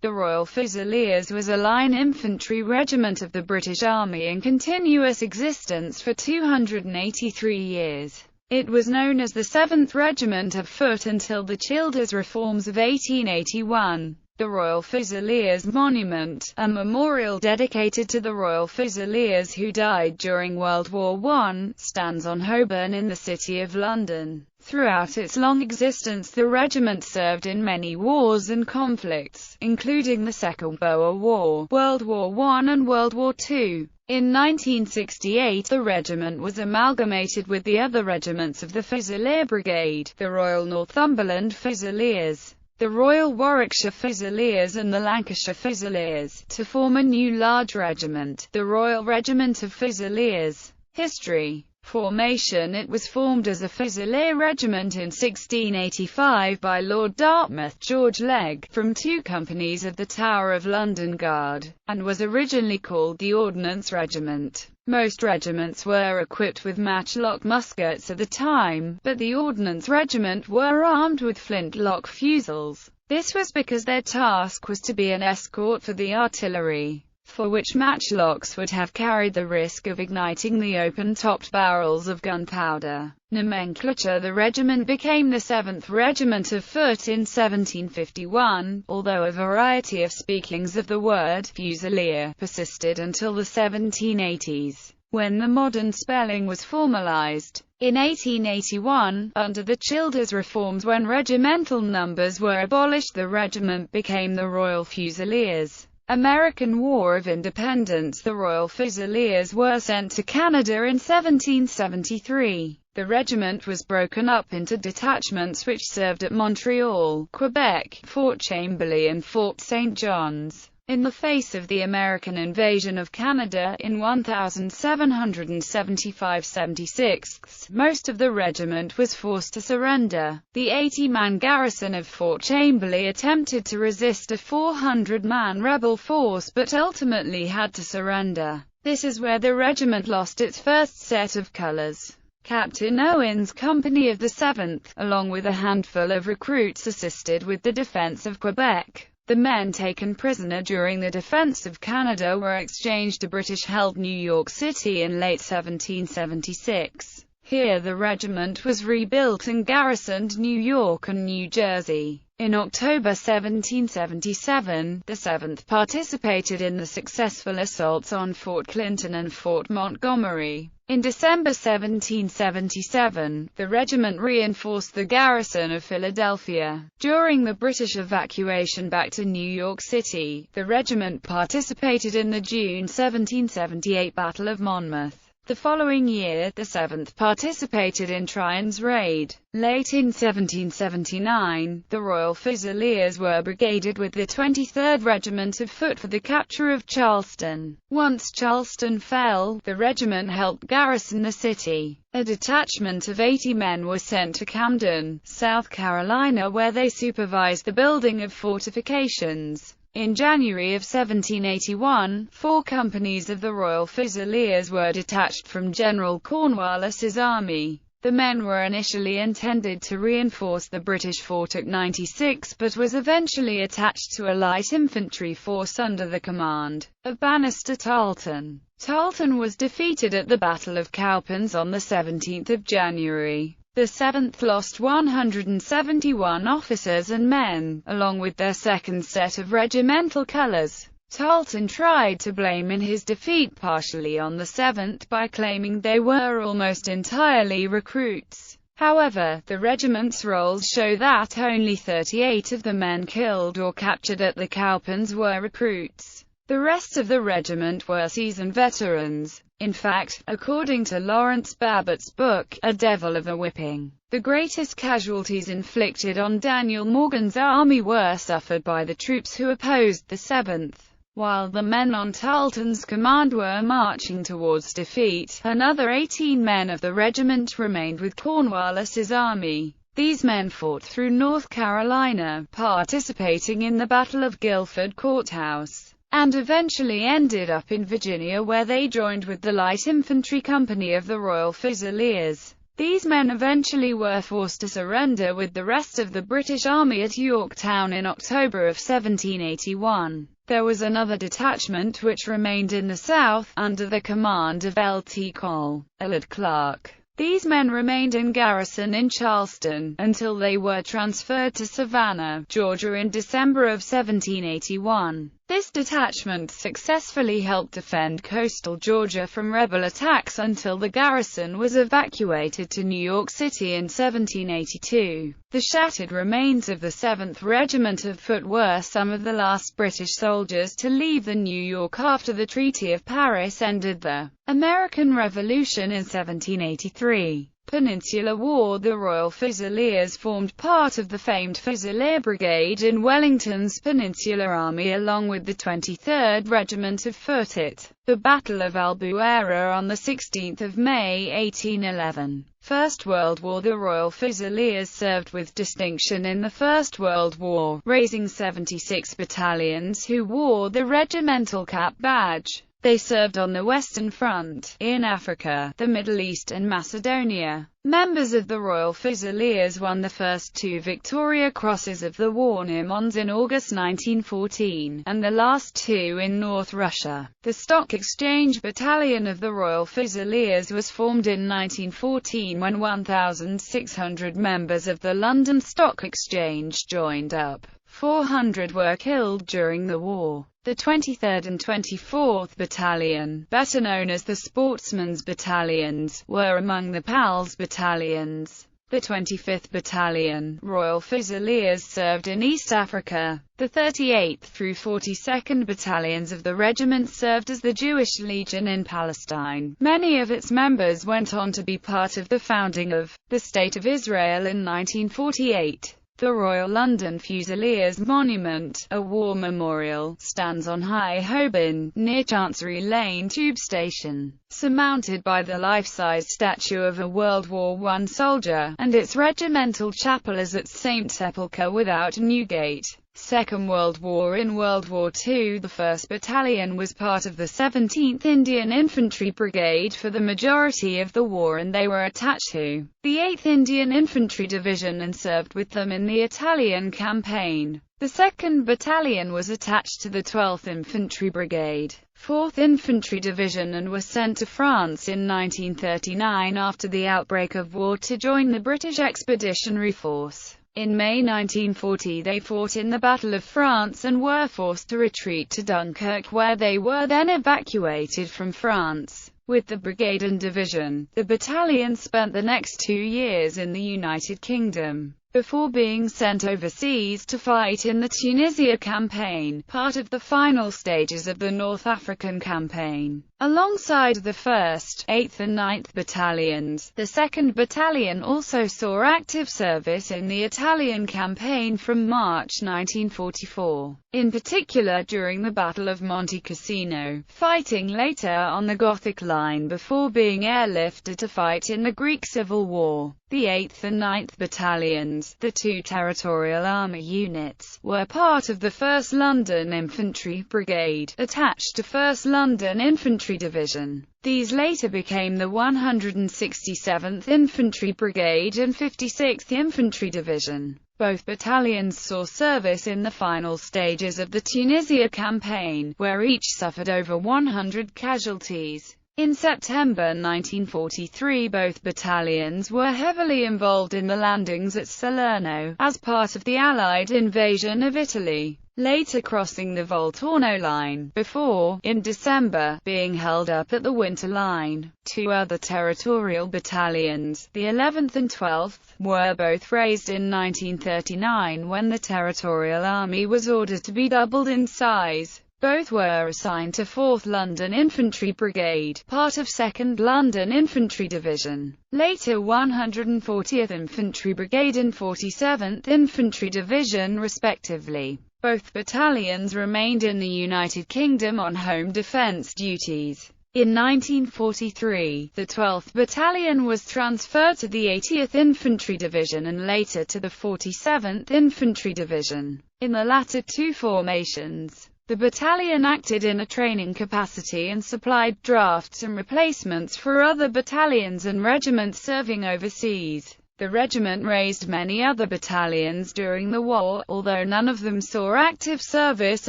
The Royal Fusiliers was a line infantry regiment of the British Army in continuous existence for 283 years. It was known as the 7th Regiment of Foot until the Childers reforms of 1881. The Royal Fusiliers Monument, a memorial dedicated to the Royal Fusiliers who died during World War I, stands on Holborn in the City of London. Throughout its long existence, the regiment served in many wars and conflicts, including the Second Boer War, World War I and World War II. In 1968, the regiment was amalgamated with the other regiments of the Fusilier Brigade, the Royal Northumberland Fusiliers, the Royal Warwickshire Fusiliers and the Lancashire Fusiliers, to form a new large regiment, the Royal Regiment of Fusiliers. History. Formation. It was formed as a Fusilier regiment in 1685 by Lord Dartmouth George Legge, from 2 companies of the Tower of London Guard, and was originally called the Ordnance Regiment. Most regiments were equipped with matchlock muskets at the time, but the Ordnance Regiment were armed with flintlock fusils. This was because their task was to be an escort for the artillery, for which matchlocks would have carried the risk of igniting the open-topped barrels of gunpowder. Nomenclature. The regiment became the 7th Regiment of Foot in 1751, although a variety of speakings of the word Fusilier persisted until the 1780s, when the modern spelling was formalized. In 1881, under the Childers reforms, when regimental numbers were abolished, the regiment became the Royal Fusiliers. American War of Independence. The Royal Fusiliers were sent to Canada in 1773. The regiment was broken up into detachments which served at Montreal, Quebec, Fort Chamberlain and Fort St. John's. In the face of the American invasion of Canada in 1775–76, most of the regiment was forced to surrender. The 80-man garrison of Fort Chamberlain attempted to resist a 400-man rebel force but ultimately had to surrender. This is where the regiment lost its first set of colors. Captain Owen's company of the 7th, along with a handful of recruits, assisted with the defense of Quebec. The men taken prisoner during the defense of Canada were exchanged to British-held New York City in late 1776. Here the regiment was rebuilt and garrisoned New York and New Jersey. In October 1777, the 7th participated in the successful assaults on Fort Clinton and Fort Montgomery. In December 1777, the regiment reinforced the garrison of Philadelphia. During the British evacuation back to New York City, the regiment participated in the June 1778 Battle of Monmouth. The following year, the 7th participated in Tryon's raid. Late in 1779, the Royal Fusiliers were brigaded with the 23rd Regiment of Foot for the capture of Charleston. Once Charleston fell, the regiment helped garrison the city. A detachment of 80 men was sent to Camden, South Carolina, where they supervised the building of fortifications. In January of 1781, 4 companies of the Royal Fusiliers were detached from General Cornwallis's army. The men were initially intended to reinforce the British fort at 96, but was eventually attached to a light infantry force under the command of Banastre Tarleton. Tarleton was defeated at the Battle of Cowpens on the 17th of January. The 7th lost 171 officers and men, along with their second set of regimental colours. Tarleton tried to blame in his defeat partially on the 7th by claiming they were almost entirely recruits. However, the regiment's rolls show that only 38 of the men killed or captured at the Cowpens were recruits. The rest of the regiment were seasoned veterans. In fact, according to Lawrence Babbitt's book, A Devil of a Whipping, the greatest casualties inflicted on Daniel Morgan's army were suffered by the troops who opposed the 7th. While the men on Tarleton's command were marching towards defeat, another 18 men of the regiment remained with Cornwallis's army. These men fought through North Carolina, participating in the Battle of Guilford Courthouse, and eventually ended up in Virginia, where they joined with the Light Infantry Company of the Royal Fusiliers. These men eventually were forced to surrender with the rest of the British Army at Yorktown in October of 1781. There was another detachment which remained in the south, under the command of Lt. Col. Allard Clark. These men remained in garrison in Charleston, until they were transferred to Savannah, Georgia in December of 1781. This detachment successfully helped defend coastal Georgia from rebel attacks until the garrison was evacuated to New York City in 1782. The shattered remains of the 7th Regiment of Foot were some of the last British soldiers to leave the New York after the Treaty of Paris ended the American Revolution in 1783. Peninsular War. The Royal Fusiliers formed part of the famed Fusilier Brigade in Wellington's Peninsular Army along with the 23rd Regiment of Foot at the Battle of Albuera on 16 May 1811. First World War. The Royal Fusiliers served with distinction in the First World War, raising 76 battalions who wore the regimental cap badge. They served on the Western Front, in Africa, the Middle East and Macedonia. Members of the Royal Fusiliers won the first 2 Victoria Crosses of the war near Mons in August 1914, and the last 2 in North Russia. The Stock Exchange Battalion of the Royal Fusiliers was formed in 1914 when 1,600 members of the London Stock Exchange joined up. 400 were killed during the war. The 23rd and 24th Battalion, better known as the Sportsmen's Battalions, were among the PALS battalions. The 25th Battalion, Royal Fusiliers, served in East Africa. The 38th through 42nd Battalions of the regiment served as the Jewish Legion in Palestine. Many of its members went on to be part of the founding of the State of Israel in 1948. The Royal London Fusiliers Monument, a war memorial, stands on High Holborn, near Chancery Lane Tube Station, surmounted by the life-size statue of a World War I soldier, and its regimental chapel is at St. Sepulchre without Newgate. Second World War. In World War II, the 1st Battalion was part of the 17th Indian Infantry Brigade for the majority of the war, and they were attached to the 8th Indian Infantry Division and served with them in the Italian campaign. The 2nd Battalion was attached to the 12th Infantry Brigade, 4th Infantry Division, and was sent to France in 1939 after the outbreak of war to join the British Expeditionary Force. In May 1940 they fought in the Battle of France and were forced to retreat to Dunkirk, where they were then evacuated from France. With the brigade and division, the battalion spent the next 2 years in the United Kingdom, before being sent overseas to fight in the Tunisia campaign, part of the final stages of the North African campaign. Alongside the 1st, 8th and 9th Battalions, the 2nd Battalion also saw active service in the Italian campaign from March 1944, in particular during the Battle of Monte Cassino, fighting later on the Gothic Line before being airlifted to fight in the Greek Civil War. The 8th and 9th Battalions, the 2 Territorial Army units, were part of the 1st London Infantry Brigade, attached to 1st London Infantry Division. These later became the 167th Infantry Brigade and 56th Infantry Division. Both battalions saw service in the final stages of the Tunisia campaign, where each suffered over 100 casualties. In September 1943 both battalions were heavily involved in the landings at Salerno, as part of the Allied invasion of Italy, later crossing the Volturno Line, before, in December, being held up at the Winter Line. 2 other territorial battalions, the 11th and 12th, were both raised in 1939 when the Territorial Army was ordered to be doubled in size. Both were assigned to 4th London Infantry Brigade, part of 2nd London Infantry Division, later 140th Infantry Brigade and 47th Infantry Division respectively. Both battalions remained in the United Kingdom on home defence duties. In 1943, the 12th Battalion was transferred to the 80th Infantry Division and later to the 47th Infantry Division. In the latter 2 formations, The battalion acted in a training capacity and supplied drafts and replacements for other battalions and regiments serving overseas. The regiment raised many other battalions during the war, although none of them saw active service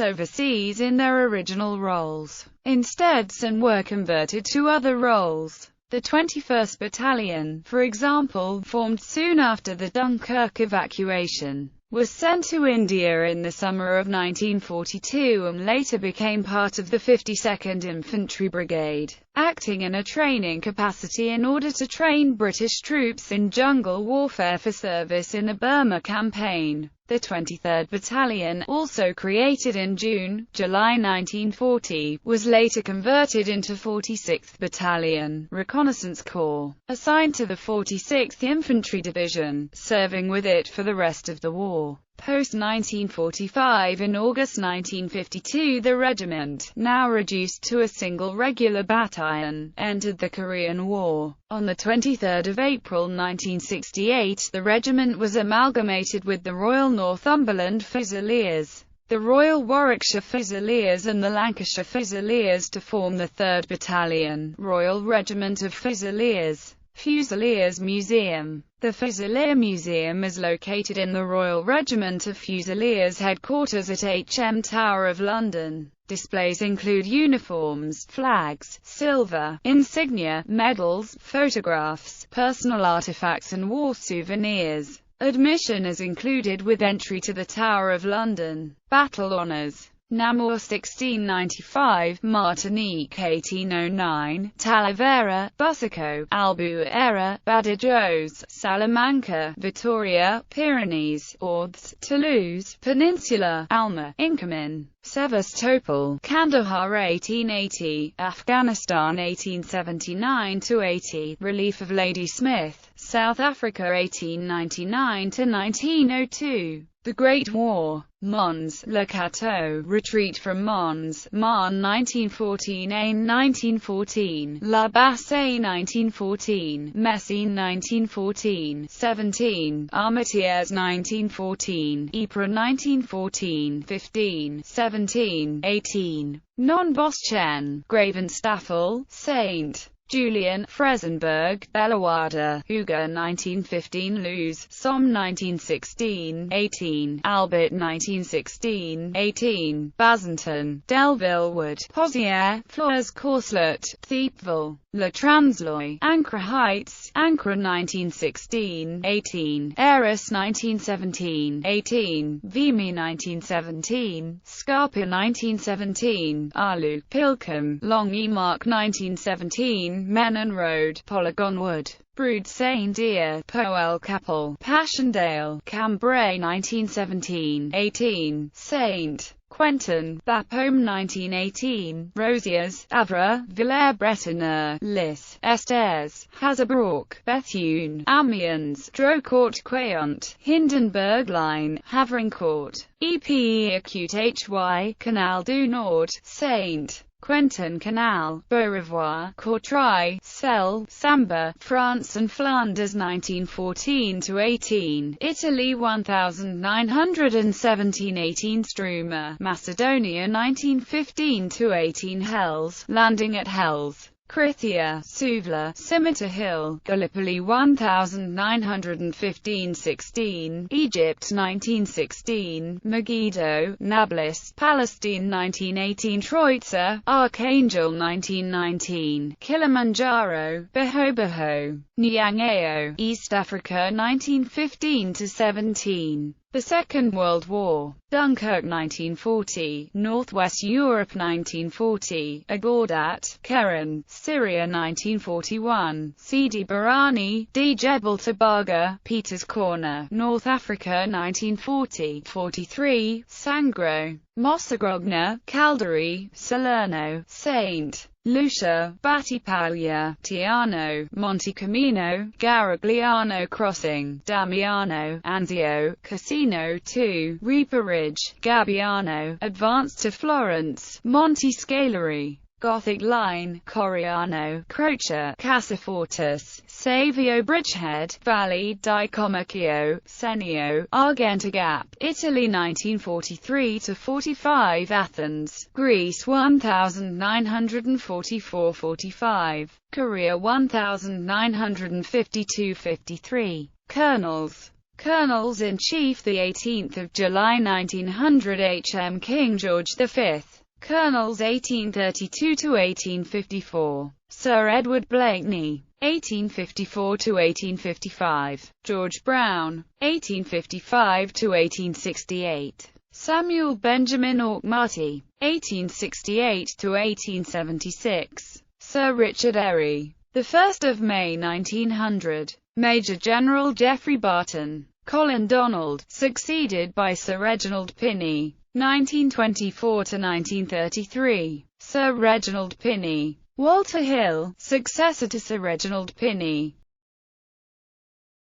overseas in their original roles. Instead, some were converted to other roles. The 21st Battalion, for example, formed soon after the Dunkirk evacuation, was sent to India in the summer of 1942 and later became part of the 52nd Infantry Brigade, acting in a training capacity in order to train British troops in jungle warfare for service in the Burma campaign. The 23rd Battalion, also created in July 1940, was later converted into 46th Battalion, Reconnaissance Corps, assigned to the 46th Infantry Division, serving with it for the rest of the war. Post-1945 in August 1952 the regiment, now reduced to a single regular battalion, entered the Korean War. On 23 April 1968 the regiment was amalgamated with the Royal Northumberland Fusiliers, the Royal Warwickshire Fusiliers and the Lancashire Fusiliers to form the 3rd Battalion, Royal Regiment of Fusiliers. Fusiliers Museum. The Fusilier Museum is located in the Royal Regiment of Fusiliers headquarters at HM Tower of London. Displays include uniforms, flags, silver, insignia, medals, photographs, personal artifacts and war souvenirs. Admission is included with entry to the Tower of London. Battle Honours: Namur 1695, Martinique 1809, Talavera, Busaco, Albufeira, Badajoz, Salamanca, Vitoria, Pyrenees, Ordes, Toulouse, Peninsular, Alma, Inkerman, Sevastopol, Kandahar 1880, Afghanistan 1879–80, Relief of Lady Smith, South Africa 1899–1902. The Great War. Mons, Le Cateau, Retreat from Mons, Marne 1914, Aisne 1914, La Bassée 1914, Messines 1914, 17, Armentières 1914, Ypres 1914, 15, 17, 18, Non-Boschen, Gravenstaffel, St. Julian, Fresenberg, Bellawada, Hugo 1915, Luz, Somme 1916, 18, Albert 1916, 18, Bazenton, Delville Wood, Pozières, Fleurs Courcelette, Thiepval, Le Transloy, Ancre Heights, Ancre 1916, 18, Arras 1917, 18, Vimy 1917, Scarpa 1917, Arleux, Pilcombe, Longyearbyen 1917, Menon Road, Polygon Wood, Brood Saint-Dié, Poel Capel, Passchendaele, Cambrai 1917, 18, St. Quentin, Bapaume 1918, Rosiers, Havre, Villers-Bretonneux, Lys, Esters, Hazebrouck, Bethune, Amiens, Drocourt Quéant, Hindenburg Line, Havrincourt, EPE Acute HY, Canal du Nord, St. Quentin Canal, Beaurevoir, Courtrai, Celle, Samba, France and Flanders 1914–18, Italy 1917–18, Struma, Macedonia 1915–18, Hels, landing at Hels, Krithia, Suvla, Scimitar Hill, Gallipoli 1915–16, Egypt 1916, Megiddo, Nablus, Palestine 1918, Troitsa, Archangel 1919, Kilimanjaro, Boho, Nyang'eo, East Africa 1915–17. The Second World War. Dunkirk 1940, Northwest Europe 1940, Agordat, Keren, Syria 1941, Sidi Barrani, D. Jebel Tabaga, Peter's Corner, North Africa 1940–43, Sangro, Mossagrogna, Caldery, Salerno, St. Lucia, Battipaglia, Tiano, Montecamino, Garigliano Crossing, Damiano, Anzio, Cassino 2, Reaper Ridge, Gabbiano, advanced to Florence, Monte Scalari, Gothic Line, Coriano, Croce, Casafortis, Savio Bridgehead, Valle di Comacchio, Senio, Argenta Gap, Italy 1943–45, Athens, Greece 1944–45, Korea 1952–53. Colonels-in-Chief, the 18th of July 1900, H.M. King George V. Colonels 1832–1854, Sir Edward Blakeney 1854–1855, George Brown 1855–1868, Samuel Benjamin Auchmuty 1868–1876, Sir Richard Eyre, the 1st of May 1900, Major General Geoffrey Barton, Colin Donald, succeeded by Sir Reginald Pinney 1924–1933, Sir Reginald Pinney. Walter Hill, successor to Sir Reginald Pinney